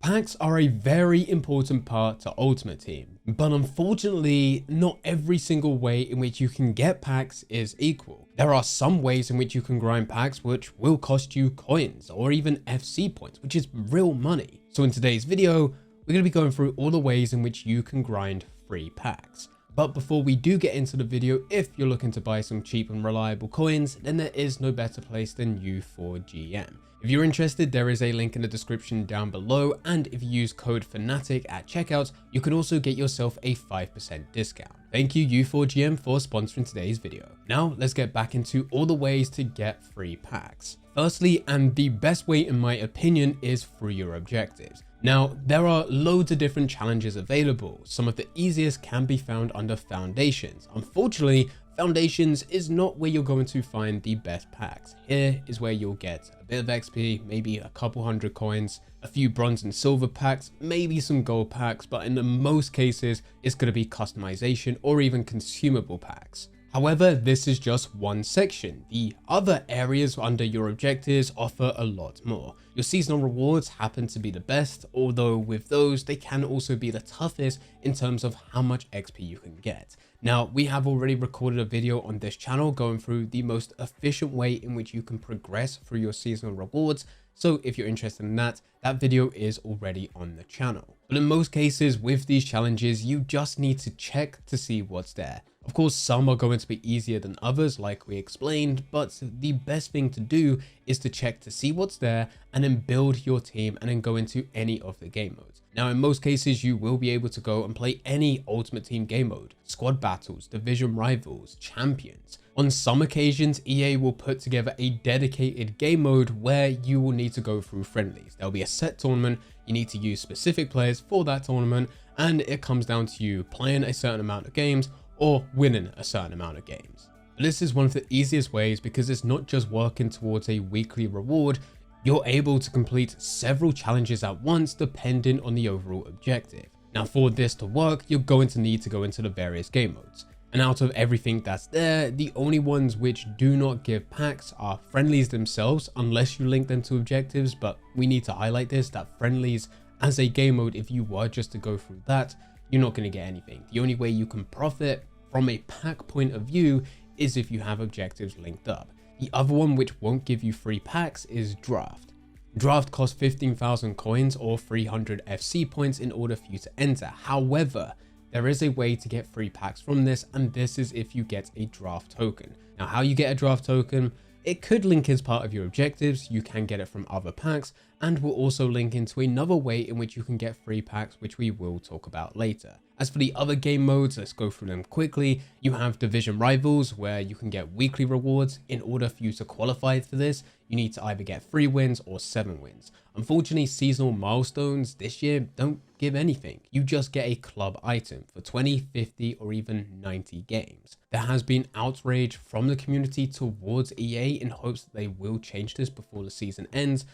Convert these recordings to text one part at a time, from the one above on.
Packs are a very important part to Ultimate Team, but unfortunately, not every single way in which you can get packs is equal. There are some ways in which you can grind packs which will cost you coins or even FC points, which is real money. So in today's video, we're going to be going through all the ways in which you can grind free packs. But before we do get into the video, if you're looking to buy some cheap and reliable coins, then there is no better place than U4GM. If you're interested, there is a link in the description down below, and if you use code Fanatic at checkout, you can also get yourself a 5% discount. Thank you U4GM for sponsoring today's video. Now let's get back into all the ways to get free packs. Firstly, and the best way in my opinion, is through your objectives. Now, there are loads of different challenges available. Some of the easiest can be found under Foundations. Unfortunately, Foundations is not where you're going to find the best packs. Here is where you'll get a bit of XP, maybe a couple hundred coins, a few bronze and silver packs, maybe some gold packs, but in the most cases, it's going to be customization or even consumable packs. However, this is just one section. The other areas under your objectives offer a lot more. Your seasonal rewards happen to be the best, although with those, they can also be the toughest in terms of how much XP you can get. Now, we have already recorded a video on this channel going through the most efficient way in which you can progress through your seasonal rewards. So if you're interested in that, that video is already on the channel. But in most cases with these challenges, you just need to check to see what's there. Of course, some are going to be easier than others, like we explained, but the best thing to do is to check to see what's there and then build your team and then go into any of the game modes. Now, in most cases, you will be able to go and play any Ultimate Team game mode, squad battles, division rivals, champions. On some occasions, EA will put together a dedicated game mode where you will need to go through friendlies. There'll be a set tournament, you need to use specific players for that tournament, and it comes down to you playing a certain amount of games or winning a certain amount of games. But this is one of the easiest ways because it's not just working towards a weekly reward. You're able to complete several challenges at once depending on the overall objective. Now, for this to work, you're going to need to go into the various game modes. And out of everything that's there, the only ones which do not give packs are friendlies themselves, unless you link them to objectives. But we need to highlight this, that friendlies as a game mode, if you were just to go through that, you're not going to get anything. The only way you can profit from a pack point of view is if you have objectives linked up. The other one which won't give you free packs is Draft. Draft costs 15,000 coins or 300 FC points in order for you to enter. However, there is a way to get free packs from this, and this is if you get a draft token. Now, how you get a draft token, it could link as part of your objectives, you can get it from other packs, and will also link into another way in which you can get free packs, which we will talk about later. As for the other game modes, let's go through them quickly. You have Division Rivals, where you can get weekly rewards. In order for you to qualify for this, you need to either get 3 wins or 7 wins. Unfortunately, seasonal milestones this year don't give anything. You just get a club item for 20, 50, or even 90 games. There has been outrage from the community towards EA in hopes that they will change this before the season ends,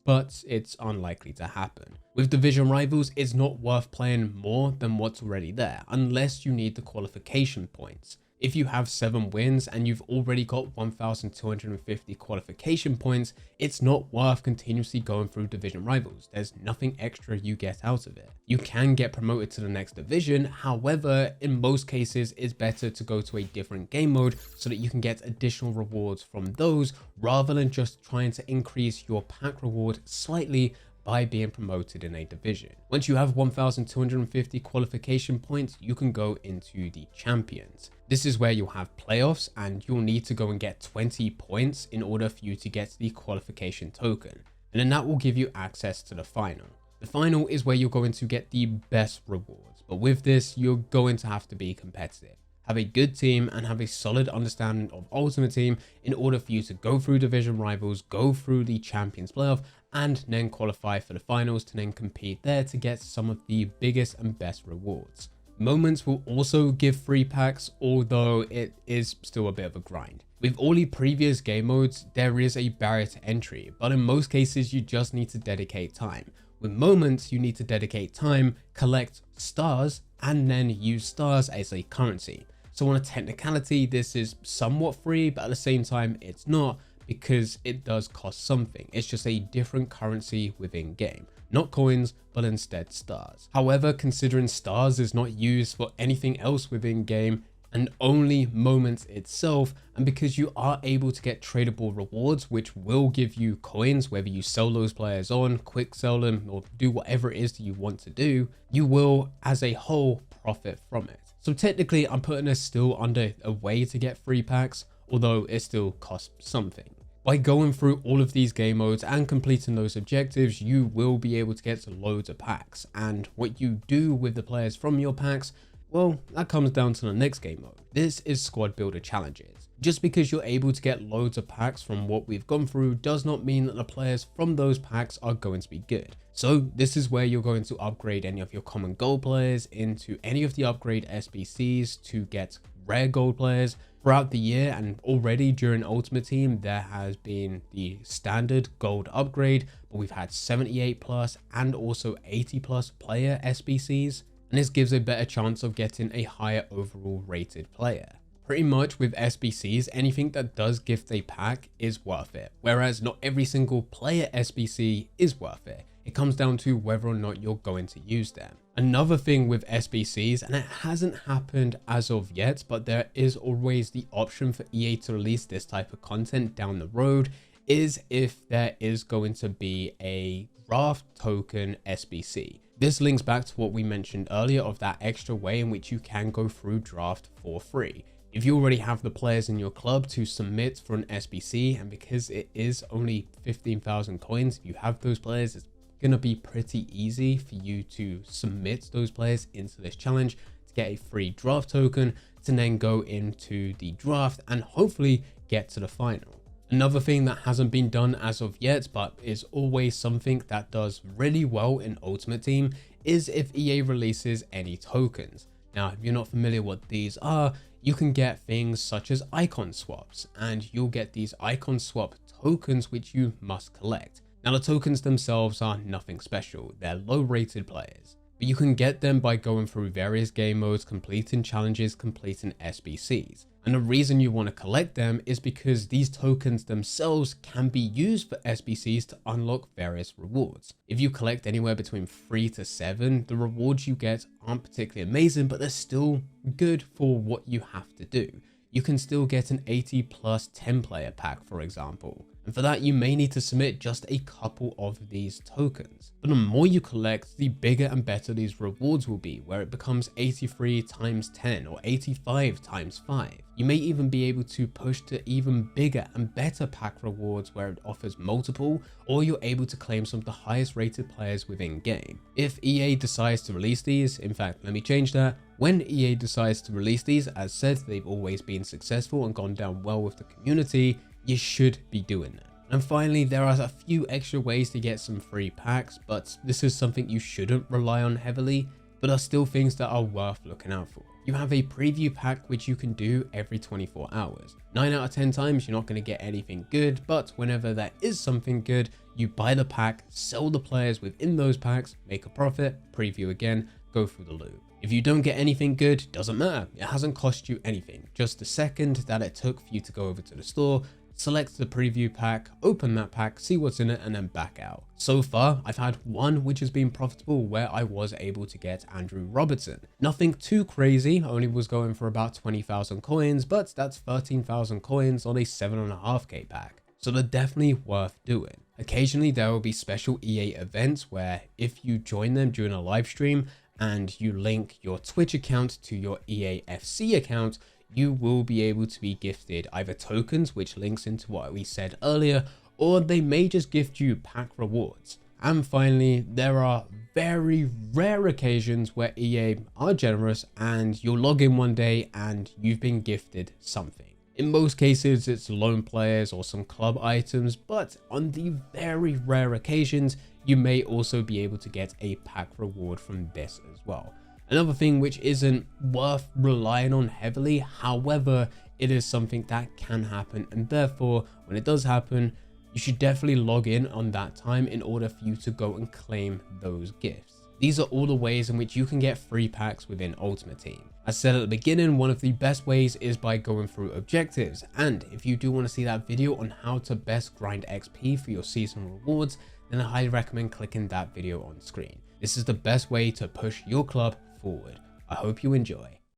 but it's unlikely to happen. With Division Rivals, it's not worth playing more than what's already there, unless you need the qualification points. If you have 7 wins and you've already got 1,250 qualification points, it's not worth continuously going through Division Rivals. There's nothing extra you get out of it. You can get promoted to the next division, however, in most cases, it's better to go to a different game mode so that you can get additional rewards from those rather than just trying to increase your pack reward slightly by being promoted in a division. Once you have 1,250 qualification points, you can go into the champions. This is where you'll have playoffs and you'll need to go and get 20 points in order for you to get the qualification token. And then that will give you access to the final. The final is where you're going to get the best rewards. But with this, you're going to have to be competitive. Have a good team and have a solid understanding of Ultimate Team in order for you to go through Division Rivals, go through the Champions Playoff, and then qualify for the finals to then compete there to get some of the biggest and best rewards. Moments will also give free packs, although it is still a bit of a grind. With all the previous game modes, there is a barrier to entry, but in most cases, you just need to dedicate time. With Moments, you need to dedicate time, collect stars, and then use stars as a currency. So on a technicality, this is somewhat free, but at the same time, it's not, because it does cost something. It's just a different currency within game. not coins, but instead stars. However, considering stars is not used for anything else within game and only moments itself, and because you are able to get tradable rewards which will give you coins whether you sell those players on, quick sell them, or do whatever it is that you want to do, you will as a whole profit from it. So technically I'm putting us still under a way to get free packs, although it still costs something. By going through all of these game modes and completing those objectives, you will be able to get loads of packs, and what you do with the players from your packs, well, that comes down to the next game mode. This is squad builder challenges. Just because you're able to get loads of packs from what we've gone through does not mean that the players from those packs are going to be good. So this is where you're going to upgrade any of your common gold players into any of the upgrade SBCs to get rare gold players throughout the year. And already during Ultimate Team there has been the standard gold upgrade, but we've had 78 plus and also 80 plus player SBCs. And this gives a better chance of getting a higher overall rated player. Pretty much with SBCs, anything that does gift a pack is worth it, whereas not every single player SBC is worth it. It comes down to whether or not you're going to use them. Another thing with SBCs, and it hasn't happened as of yet, but there is always the option for EA to release this type of content down the road, is if there is going to be a draft token SBC. This links back to what we mentioned earlier of that extra way in which you can go through draft for free. If you already have the players in your club to submit for an SBC, and because it is only 15,000 coins, if you have those players, it's gonna be pretty easy for you to submit those players into this challenge to get a free draft token to then go into the draft and hopefully get to the final. Another thing that hasn't been done as of yet, but is always something that does really well in Ultimate Team, is if EA releases any tokens. Now, if you're not familiar what these are, you can get things such as icon swaps, and you'll get these icon swap tokens which you must collect. Now, the tokens themselves are nothing special, they're low rated players, but you can get them by going through various game modes, completing challenges, completing SBCs. And the reason you want to collect them is because these tokens themselves can be used for SBCs to unlock various rewards. If you collect anywhere between 3 to 7, the rewards you get aren't particularly amazing, but they're still good for what you have to do. You can still get an 80 plus 10 player pack, for example. And for that, you may need to submit just a couple of these tokens. But the more you collect, the bigger and better these rewards will be, where it becomes 83 times 10 or 85 times 5. You may even be able to push to even bigger and better pack rewards where it offers multiple, or you're able to claim some of the highest rated players within game. If EA decides to release these, in fact, let me change that. When EA decides to release these, as said, they've always been successful and gone down well with the community, you should be doing that. And finally, there are a few extra ways to get some free packs, but this is something you shouldn't rely on heavily, but are still things that are worth looking out for. You have a preview pack which you can do every 24 hours. 9 out of 10 times you're not going to get anything good, but whenever there is something good, you buy the pack, sell the players within those packs, make a profit, preview again, go through the loop. If you don't get anything good, doesn't matter. It hasn't cost you anything. Just the second that it took for you to go over to the store, select the preview pack, open that pack, see what's in it, and then back out. So far, I've had one which has been profitable where I was able to get Andrew Robertson. Nothing too crazy, only was going for about 20,000 coins, but that's 13,000 coins on a 7.5k pack. So they're definitely worth doing. Occasionally, there will be special EA events where if you join them during a live stream and you link your Twitch account to your EAFC account, you will be able to be gifted either tokens, which links into what we said earlier, or they may just gift you pack rewards. And finally, there are very rare occasions where EA are generous and you'll log in one day and you've been gifted something. In most cases, it's loan players or some club items, but on the very rare occasions, you may also be able to get a pack reward from this as well. Another thing which isn't worth relying on heavily, however, it is something that can happen, and therefore, when it does happen, you should definitely log in on that time in order for you to go and claim those gifts. These are all the ways in which you can get free packs within Ultimate Team. As said at the beginning, one of the best ways is by going through objectives, and if you do want to see that video on how to best grind XP for your season rewards, then I highly recommend clicking that video on screen. This is the best way to push your club forward. I hope you enjoy.